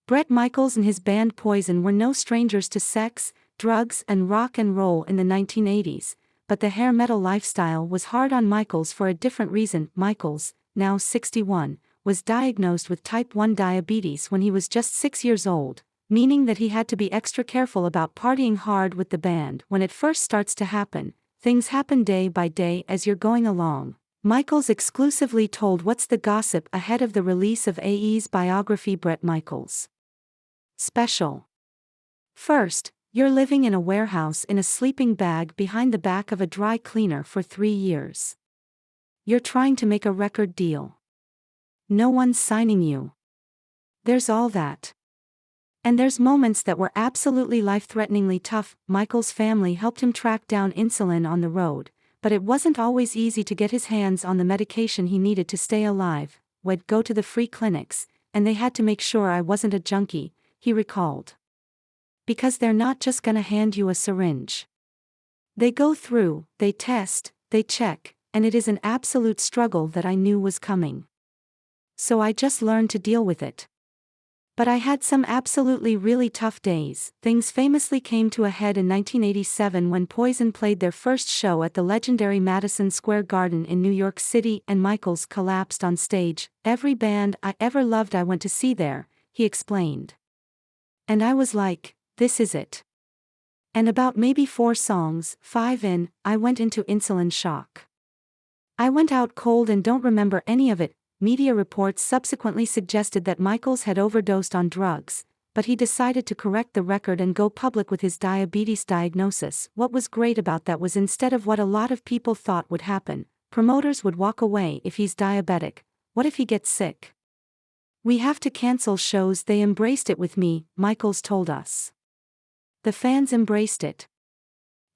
Bret Michaels and his band Poison were no strangers to sex, drugs, and rock and roll in the 1980s, but the hair metal lifestyle was hard on Michaels for a different reason. Michaels, now 61, was diagnosed with type 1 diabetes when he was just 6 years old, meaning that he had to be extra careful about partying hard with the band. When it first starts to happen, things happen day by day as you're going along. Michaels exclusively told What's the Gossip ahead of the release of AE's biography Bret Michaels. Special. First, you're living in a warehouse in a sleeping bag behind the back of a dry cleaner for 3 years. You're trying to make a record deal. No one's signing you. There's all that. And there's moments that were absolutely life-threateningly tough. Michael's family helped him track down insulin on the road, but it wasn't always easy to get his hands on the medication he needed to stay alive. We'd go to the free clinics, and they had to make sure I wasn't a junkie, he recalled. Because they're not just gonna hand you a syringe. They go through, they test, they check, and it is an absolute struggle that I knew was coming. So I just learned to deal with it. But I had some absolutely really tough days. Things famously came to a head in 1987 when Poison played their first show at the legendary Madison Square Garden in New York City and Michaels collapsed on stage. Every band I ever loved I went to see there, he explained. And I was like, this is it. And about maybe 4 songs, 5 in, I went into insulin shock. I went out cold and don't remember any of it. Media reports subsequently suggested that Michaels had overdosed on drugs, but he decided to correct the record and go public with his diabetes diagnosis. What was great about that was instead of what a lot of people thought would happen, promoters would walk away if he's diabetic. What if he gets sick? We have to cancel shows. They embraced it with me, Michaels told us. The fans embraced it.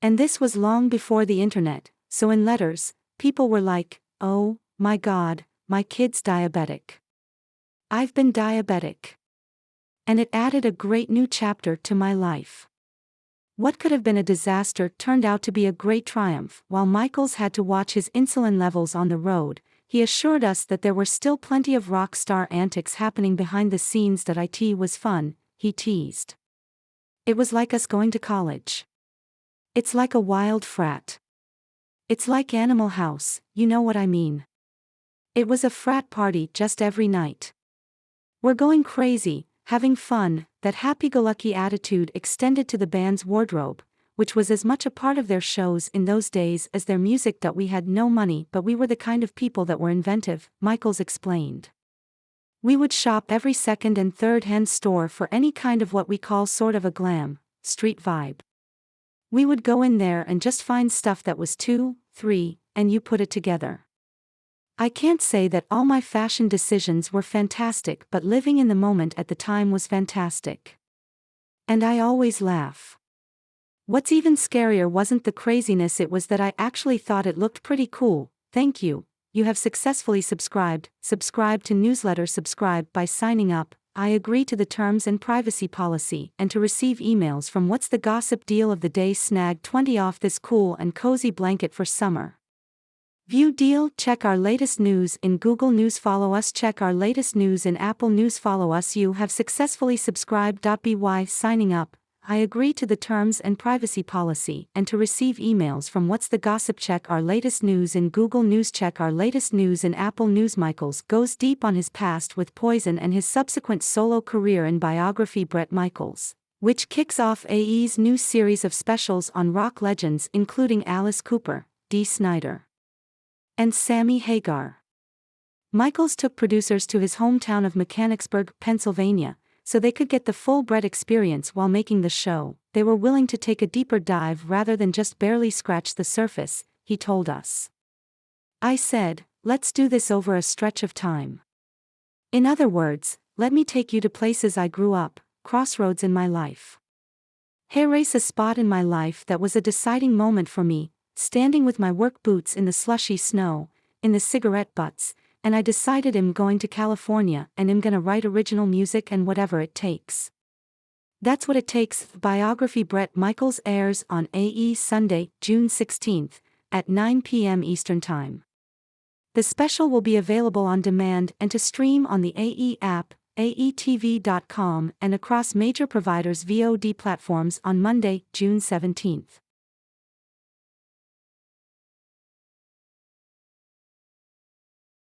And this was long before the internet, so in letters, people were like, oh, my God, my kid's diabetic. I've been diabetic. And it added a great new chapter to my life. What could have been a disaster turned out to be a great triumph. While Michaels had to watch his insulin levels on the road, he assured us that there were still plenty of rock star antics happening behind the scenes. That it was fun, he teased. It was like us going to college. It's like a wild frat. It's like Animal House, you know what I mean. It was a frat party just every night. We're going crazy, having fun. That happy-go-lucky attitude extended to the band's wardrobe, which was as much a part of their shows in those days as their music. We had no money, but we were the kind of people that were inventive, Michaels explained. We would shop every second and third-hand store for any kind of what we call sort of a glam, street vibe. We would go in there and just find stuff that was 2, 3, and you put it together. I can't say that all my fashion decisions were fantastic, but living in the moment at the time was fantastic. And I always laugh. What's even scarier wasn't the craziness, it was that I actually thought it looked pretty cool. Thank you. You have successfully subscribed. Subscribe to newsletter. Subscribe by signing up. I agree to the terms and privacy policy and to receive emails from What's the Gossip deal of the day. Snag 20 off this cool and cozy blanket for summer. View deal. Check our latest news in Google News. Follow us. Check our latest news in Apple News. Follow us. You have successfully subscribed. By signing up, I agree to the terms and privacy policy and to receive emails from What's the Gossip. Check our latest news in Google News. Check our latest news in Apple News. Michaels goes deep on his past with Poison and his subsequent solo career in biography Bret Michaels, which kicks off AE's new series of specials on rock legends including Alice Cooper, Dee Snider, and Sammy Hagar. Michaels took producers to his hometown of Mechanicsburg, Pennsylvania, so they could get the full Bret experience while making the show. They were willing to take a deeper dive rather than just barely scratch the surface, he told us. I said, let's do this over a stretch of time. In other words, let me take you to places I grew up, crossroads in my life. Erase a spot in my life that was a deciding moment for me, standing with my work boots in the slushy snow, in the cigarette butts, and I decided I'm going to California and I'm gonna write original music and whatever it takes. That's what it takes. Biography Bret Michaels airs on AE Sunday, June 16th, at 9 p.m. Eastern Time. The special will be available on demand and to stream on the AE app, aetv.com and across major providers' VOD platforms on Monday, June 17.